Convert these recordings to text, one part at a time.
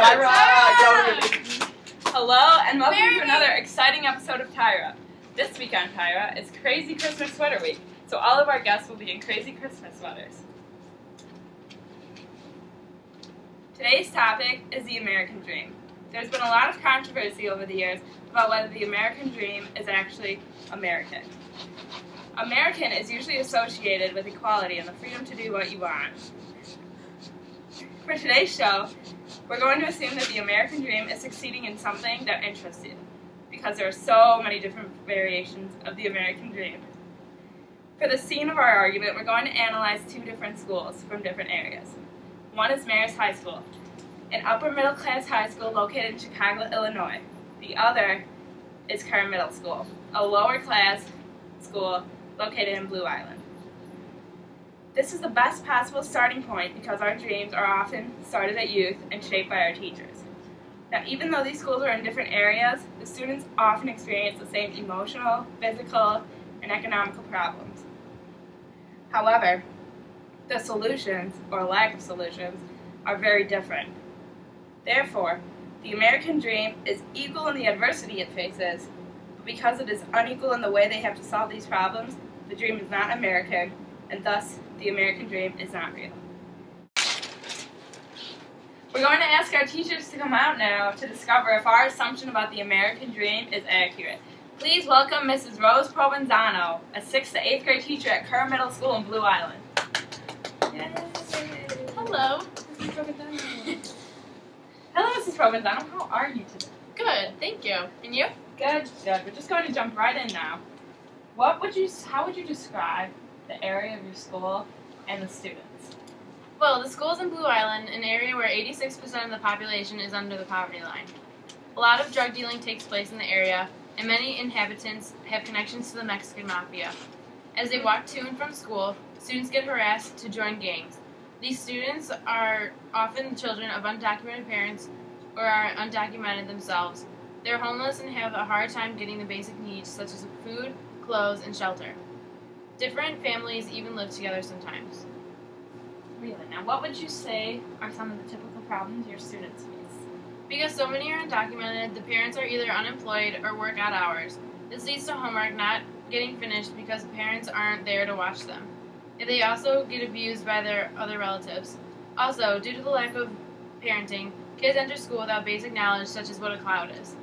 Tyra! Hello and welcome to another exciting episode of Tyra. This week on Tyra is Crazy Christmas Sweater Week, so all of our guests will be in crazy Christmas sweaters. Today's topic is the American Dream. There's been a lot of controversy over the years about whether the American Dream is actually American. American is usually associated with equality and the freedom to do what you want. For today's show, we're going to assume that the American Dream is succeeding in something that interests you, because there are so many different variations of the American Dream. For the scene of our argument, we're going to analyze two different schools from different areas. One is Marist High School, an upper middle class high school located in Chicago, Illinois. The other is Kerr Middle School, a lower class school located in Blue Island. This is the best possible starting point because our dreams are often started at youth and shaped by our teachers. Now, even though these schools are in different areas, the students often experience the same emotional, physical, and economical problems. However, the solutions, or lack of solutions, are very different. Therefore, the American Dream is equal in the adversity it faces, but because it is unequal in the way they have to solve these problems, the dream is not American, and thus the American Dream is not real. We're going to ask our teachers to come out now to discover if our assumption about the American Dream is accurate. Please welcome Mrs. Rose Provenzano, a 6th to 8th grade teacher at Kerr Middle School in Blue Island. Yay. Hello. Mrs. Provenzano. Hello, Mrs. Provenzano. How are you today? Good, thank you. And you? Good, good. We're just going to jump right in now. How would you describe the area of your school and the students? Well, the school's in Blue Island, an area where 86% of the population is under the poverty line. A lot of drug dealing takes place in the area, and many inhabitants have connections to the Mexican mafia. As they walk to and from school, students get harassed to join gangs. These students are often children of undocumented parents or are undocumented themselves. They're homeless and have a hard time getting the basic needs such as food, clothes, and shelter. Different families even live together sometimes. Really? Now, what would you say are some of the typical problems your students face? Because so many are undocumented, the parents are either unemployed or work odd hours. This leads to homework not getting finished because the parents aren't there to watch them. They also get abused by their other relatives. Also, due to the lack of parenting, kids enter school without basic knowledge such as what a cloud is.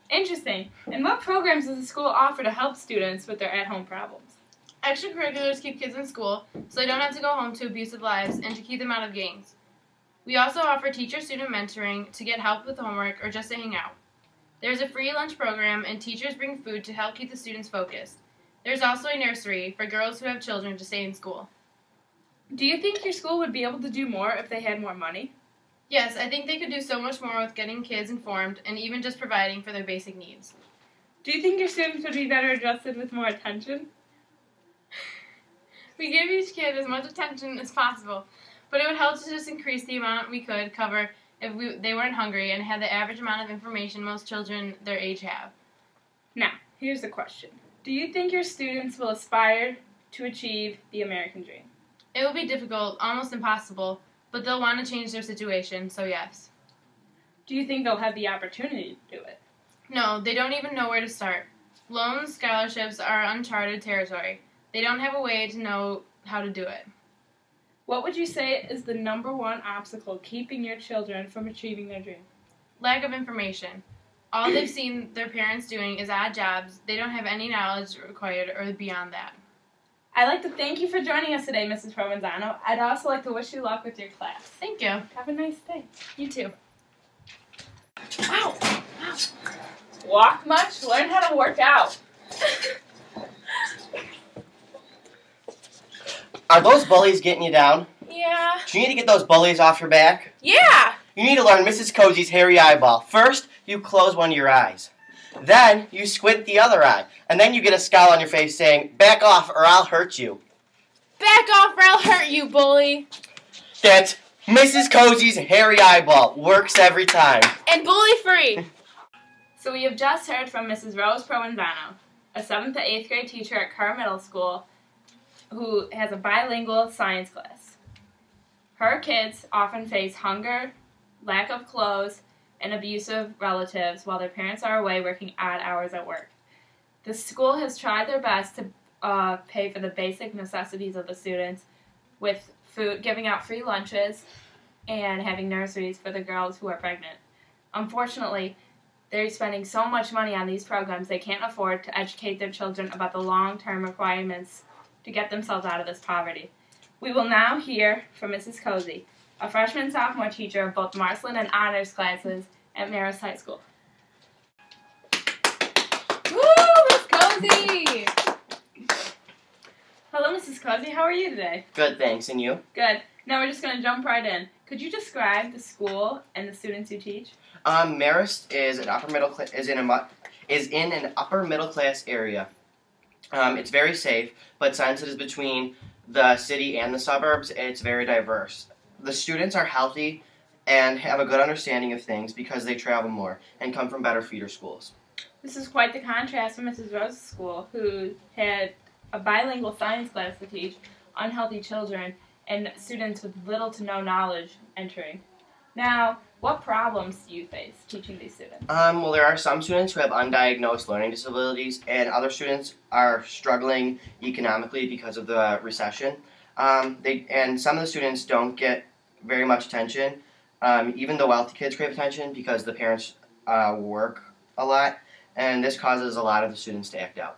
Interesting. And what programs does the school offer to help students with their at-home problems? Extracurriculars keep kids in school so they don't have to go home to abusive lives and to keep them out of gangs. We also offer teacher-student mentoring to get help with homework or just to hang out. There's a free lunch program and teachers bring food to help keep the students focused. There's also a nursery for girls who have children to stay in school. Do you think your school would be able to do more if they had more money? Yes, I think they could do so much more with getting kids informed and even just providing for their basic needs. Do you think your students would be better adjusted with more attention? We give each kid as much attention as possible, but it would help to just increase the amount we could cover if they weren't hungry and had the average amount of information most children their age have. Now, here's the question. Do you think your students will aspire to achieve the American Dream? It will be difficult, almost impossible, but they'll want to change their situation, so yes. Do you think they'll have the opportunity to do it? No, they don't even know where to start. Loans, scholarships are uncharted territory. They don't have a way to know how to do it. What would you say is the number one obstacle keeping your children from achieving their dream? Lack of information. All they've seen their parents doing is odd jobs. They don't have any knowledge required or beyond that. I'd like to thank you for joining us today, Mrs. Provenzano. I'd also like to wish you luck with your class. Thank you. Have a nice day. You too. Ow! Ow! Walk much? Learn how to work out. Are those bullies getting you down? Yeah. Do you need to get those bullies off your back? Yeah! You need to learn Mrs. Cozy's hairy eyeball. First, you close one of your eyes. Then, you squint the other eye. And then you get a scowl on your face saying, "Back off or I'll hurt you." Back off or I'll hurt you, bully. That's Mrs. Cozy's hairy eyeball. Works every time. And bully free. So we have just heard from Mrs. Rose Provenzano, a 7th to 8th grade teacher at Kerr Middle School who has a bilingual science class. Her kids often face hunger, lack of clothes, and abusive relatives while their parents are away working odd hours at work. The school has tried their best to pay for the basic necessities of the students with food, giving out free lunches, and having nurseries for the girls who are pregnant. Unfortunately, they're spending so much money on these programs they can't afford to educate their children about the long-term requirements to get themselves out of this poverty. We will now hear from Mrs. Cozy, a freshman and sophomore teacher of both Marceline and honors classes at Marist High School. Woo, Miss Cozy! Hello, Mrs. Cozy. How are you today? Good, thanks. And you? Good. Now we're just going to jump right in. Could you describe the school and the students you teach? Marist is in an upper middle class area. It's very safe, but since it is between the city and the suburbs, it's very diverse. The students are healthy and have a good understanding of things because they travel more and come from better feeder schools. This is quite the contrast from Mrs. Rose's school, who had a bilingual science class to teach unhealthy children and students with little to no knowledge entering. Now, what problems do you face teaching these students? Well, there are some students who have undiagnosed learning disabilities, and other students are struggling economically because of the recession. And some of the students don't get very much attention. Even the wealthy kids crave attention because the parents work a lot, and this causes a lot of the students to act out.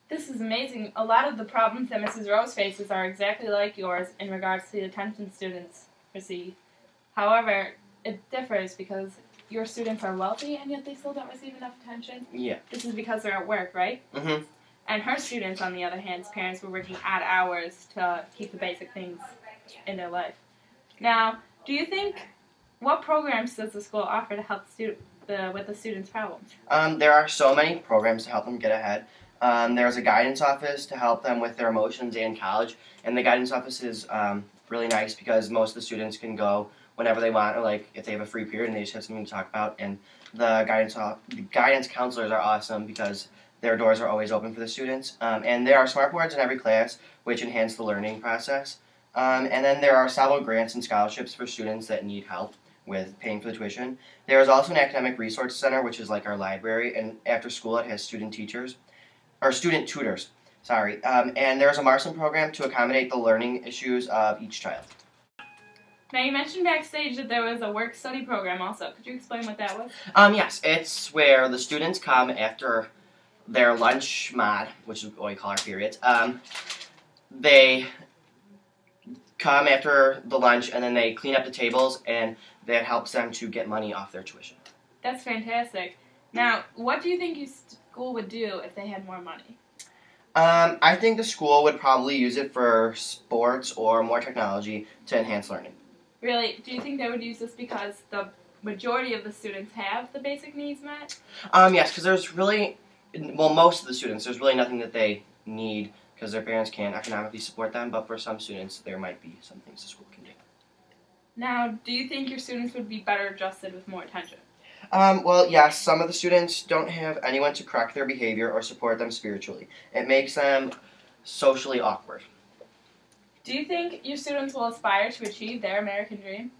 This is amazing. A lot of the problems that Mrs. Rose faces are exactly like yours in regards to the attention students receive. However, it differs because your students are wealthy and yet they still don't receive enough attention. Yeah. This is because they're at work, right? Mm-hmm. And her students, on the other hand, parents were working odd hours to keep the basic things in their life. Now, do you think, what programs does the school offer to help with the students' problems? There are so many programs to help them get ahead. There's a guidance office to help them with their emotions in college, and the guidance office is really nice because most of the students can go whenever they want, or like if they have a free period and they just have something to talk about. And the guidance counselors are awesome because their doors are always open for the students. And there are smart boards in every class, which enhance the learning process. And then there are several grants and scholarships for students that need help with paying for the tuition. There is also an academic resource center, which is like our library, and after school it has student tutors. And there's a Marceline program to accommodate the learning issues of each child. Now, you mentioned backstage that there was a work-study program also. Could you explain what that was? Yes, it's where the students come after their lunch mod, which is what we call our periods. They come after the lunch and then they clean up the tables, and that helps them to get money off their tuition. That's fantastic. Now, what do you think your school would do if they had more money? I think the school would probably use it for sports or more technology to enhance learning. Really? Do you think they would use this because the majority of the students have the basic needs met? Yes, because there's really, most of the students, there's really nothing that they need because their parents can't economically support them, but for some students, there might be some things the school can do. Now, do you think your students would be better adjusted with more attention? Well, yes, some of the students don't have anyone to correct their behavior or support them spiritually. It makes them socially awkward. Do you think your students will aspire to achieve their American dream?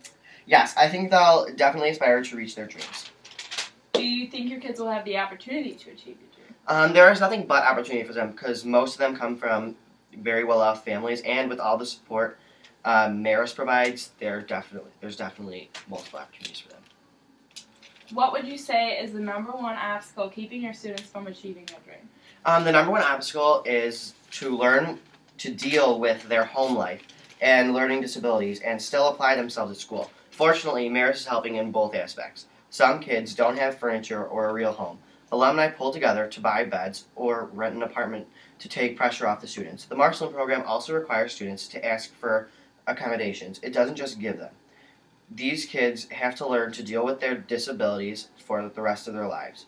Yes, I think they'll definitely aspire to reach their dreams. Do you think your kids will have the opportunity to achieve your dream? There is nothing but opportunity for them because most of them come from very well-off families, and with all the support Marist provides, there's definitely multiple opportunities for them. What would you say is the number one obstacle keeping your students from achieving their dream? The number one obstacle is to learn to deal with their home life and learning disabilities and still apply themselves at school. Fortunately, Marist is helping in both aspects. Some kids don't have furniture or a real home. Alumni pull together to buy beds or rent an apartment to take pressure off the students. The Marceline program also requires students to ask for accommodations. It doesn't just give them. These kids have to learn to deal with their disabilities for the rest of their lives.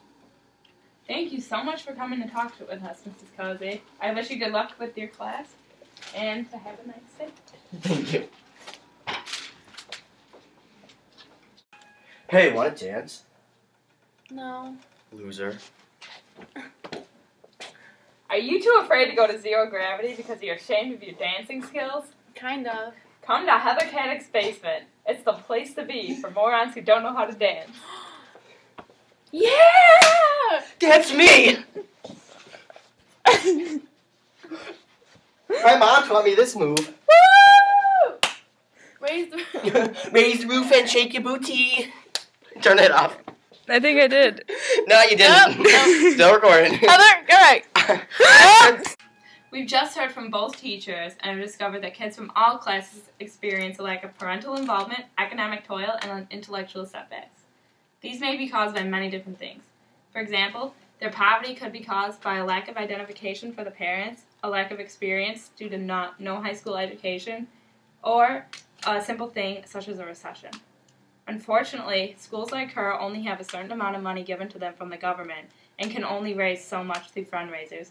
Thank you so much for coming to talk with us, Mrs. Cozy. I wish you good luck with your class, and to have a nice day. Thank you. Hey, want to dance? No. Loser. Are you too afraid to go to zero gravity because you're ashamed of your dancing skills? Kind of. Come to Heather Caddick's basement. It's the place to be for morons who don't know how to dance. Yeah! That's me! My mom taught me this move. Woo! Raise the Raise the roof and shake your booty. Turn it off. I think I did. No, you didn't. Nope. Still recording. Heather, go right. We've just heard from both teachers and have discovered that kids from all classes experience a lack of parental involvement, academic toil, and intellectual setbacks. These may be caused by many different things. For example, their poverty could be caused by a lack of identification for the parents, a lack of experience due to no high school education, or a simple thing such as a recession. Unfortunately, schools like her only have a certain amount of money given to them from the government and can only raise so much through fundraisers.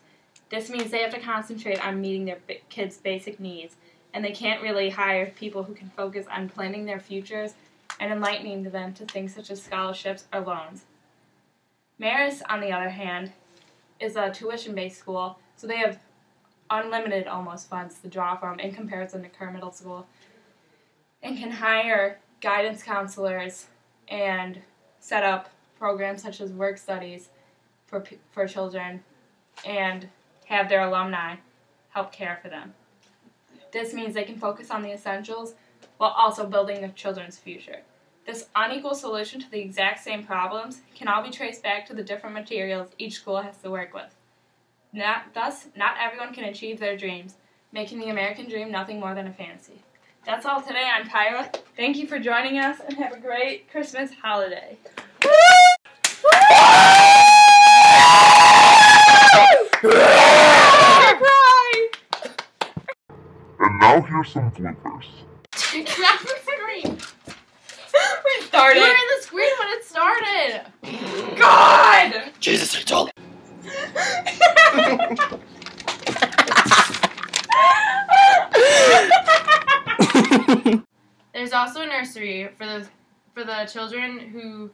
This means they have to concentrate on meeting their kids' basic needs, and they can't really hire people who can focus on planning their futures and enlightening them to things such as scholarships or loans. Marist, on the other hand, is a tuition-based school, so they have unlimited almost funds to draw from in comparison to Kerr Middle School, and can hire guidance counselors and set up programs such as work studies for children and have their alumni help care for them. This means they can focus on the essentials while also building their children's future. This unequal solution to the exact same problems can all be traced back to the different materials each school has to work with. Thus, not everyone can achieve their dreams, making the American dream nothing more than a fantasy. That's all today. I'm Tyra. Thank you for joining us, and have a great Christmas holiday. And now here's some bloopers. Grab the screen. We started. You were in the screen when it started. God! Jesus, I told There's also a nursery for the children who